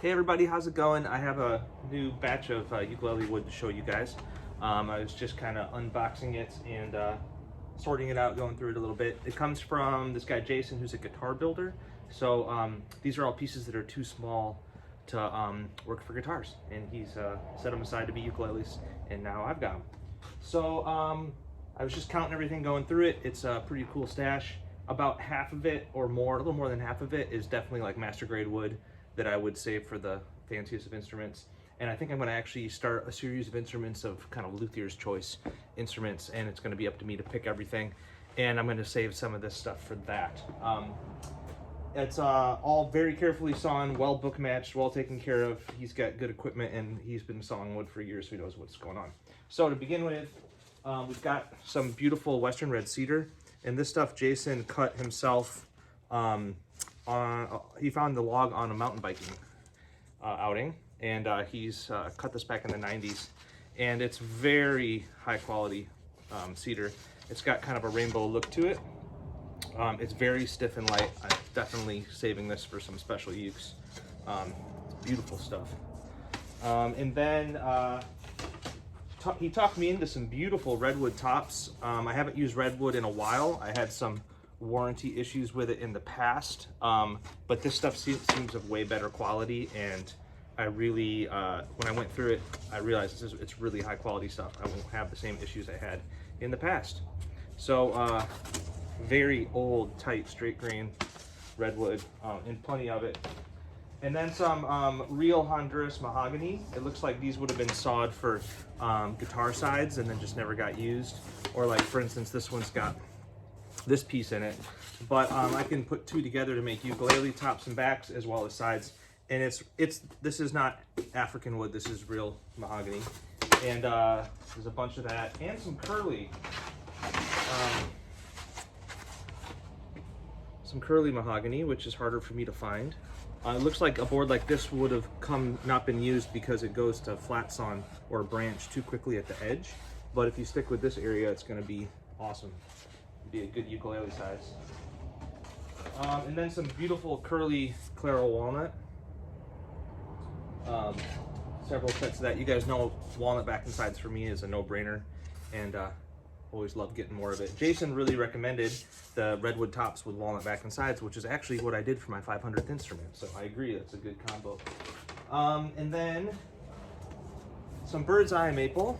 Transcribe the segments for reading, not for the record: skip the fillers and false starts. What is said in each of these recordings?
Hey everybody, how's it going? I have a new batch of ukulele wood to show you guys. I was just kind of unboxing it and sorting it out, going through it a little bit. It comes from this guy Jason, who's a guitar builder. So these are all pieces that are too small to work for guitars, and he's set them aside to be ukuleles, and now I've got them. So I was just counting everything, going through it. It's a pretty cool stash. About half of it or more, a little more than half of it, is definitely like master grade wood that I would save for the fanciest of instruments. And I think I'm going to actually start a series of instruments of kind of luthier's choice instruments, and it's going to be up to me to pick everything, and I'm going to save some of this stuff for that. It's all very carefully sawn, well book matched, well taken care of. He's got good equipment, and he's been sawing wood for years, so he knows what's going on. So to begin with, we've got some beautiful western red cedar, and this stuff Jason cut himself. He found the log on a mountain biking outing, and he's cut this back in the 90s, and it's very high quality cedar. It's got kind of a rainbow look to it. It's very stiff and light. I'm definitely saving this for some special ukes. It's beautiful stuff. And then he talked me into some beautiful redwood tops. I haven't used redwood in a while. I had some warranty issues with it in the past, but this stuff seems of way better quality, and I really, when I went through it, I realized it's really high quality stuff. I won't have the same issues I had in the past. So very old, tight, straight grain redwood, and plenty of it. And then some real Honduras mahogany. It looks like these would have been sawed for guitar sides and then just never got used. Or like, for instance, this one's got this piece in it, but I can put two together to make ukulele tops and backs as well as sides. And this is not African wood, this is real mahogany. And there's a bunch of that, and some curly mahogany, which is harder for me to find. It looks like a board like this would have not been used because it goes to flat sawn or branch too quickly at the edge. But if you stick with this area, it's going to be awesome. Be a good ukulele size. And then some beautiful curly Claro walnut. Several sets of that. You guys know walnut back and sides for me is a no-brainer, and always love getting more of it. Jason really recommended the redwood tops with walnut back and sides, which is actually what I did for my 500th instrument, so I agree, that's a good combo. And then some bird's eye maple,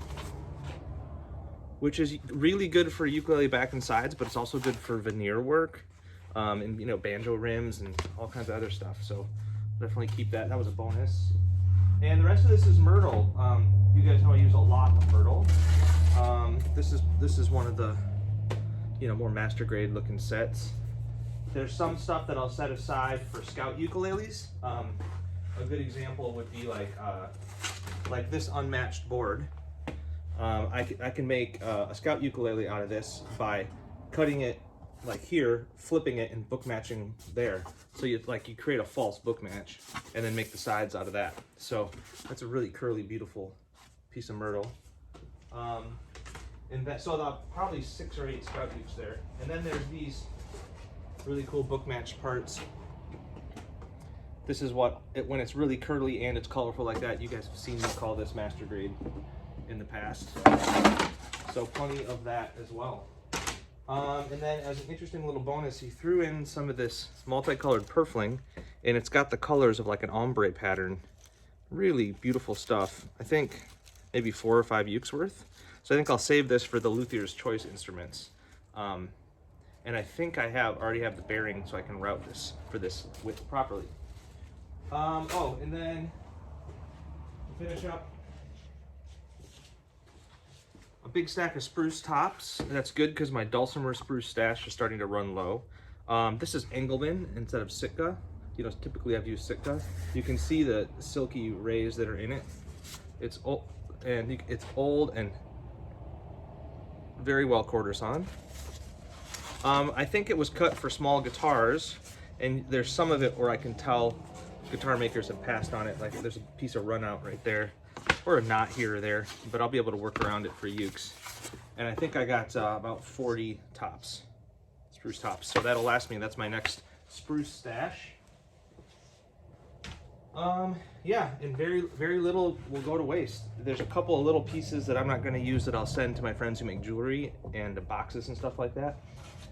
which is really good for ukulele back and sides, but it's also good for veneer work, and you know, banjo rims and all kinds of other stuff. So definitely keep that. That was a bonus. And the rest of this is Myrtle. You guys know I use a lot of Myrtle. This is one of the, you know, more master grade looking sets. There's some stuff that I'll set aside for scout ukuleles. A good example would be like this unmatched board. I can make a scout ukulele out of this by cutting it like here, flipping it, and book matching there. So you create a false book match and then make the sides out of that. So that's a really curly, beautiful piece of Myrtle. So probably 6 or 8 scout ukes there. And then there's these really cool book match parts. This is when it's really curly and it's colorful like that. You guys have seen me call this master grade in the past, so plenty of that as well. And then as an interesting little bonus, he threw in some of this multicolored purfling, and it's got the colors of like an ombre pattern. Really beautiful stuff. I think maybe 4 or 5 ukes worth. So I think I'll save this for the luthier's choice instruments. And I think I already have the bearing, so I can route this for this width properly. Oh, and then to finish up, a big stack of spruce tops. That's good because my dulcimer spruce stash is starting to run low. This is Engelmann instead of Sitka. You know, typically I've used Sitka. You can see the silky rays that are in it. It's old, and very well quarter sawn. I think it was cut for small guitars, and there's some of it where I can tell guitar makers have passed on it. Like there's a piece of run out right there, or a knot here or there, but I'll be able to work around it for ukes. And I think I got about 40 tops, spruce tops. So that'll last me. That's my next spruce stash. Yeah, and very little will go to waste. There's a couple of little pieces that I'm not going to use that I'll send to my friends who make jewelry and boxes and stuff like that.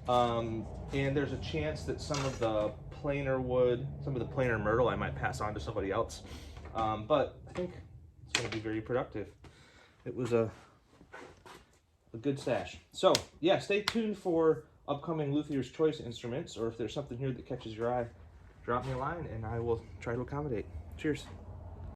And there's a chance that some of the plainer wood, some of the plainer myrtle, I might pass on to somebody else. But I think it's going to be very productive. It was a good stash. So yeah, stay tuned for upcoming Luthier's Choice instruments, or if there's something here that catches your eye, drop me a line and I will try to accommodate. Cheers.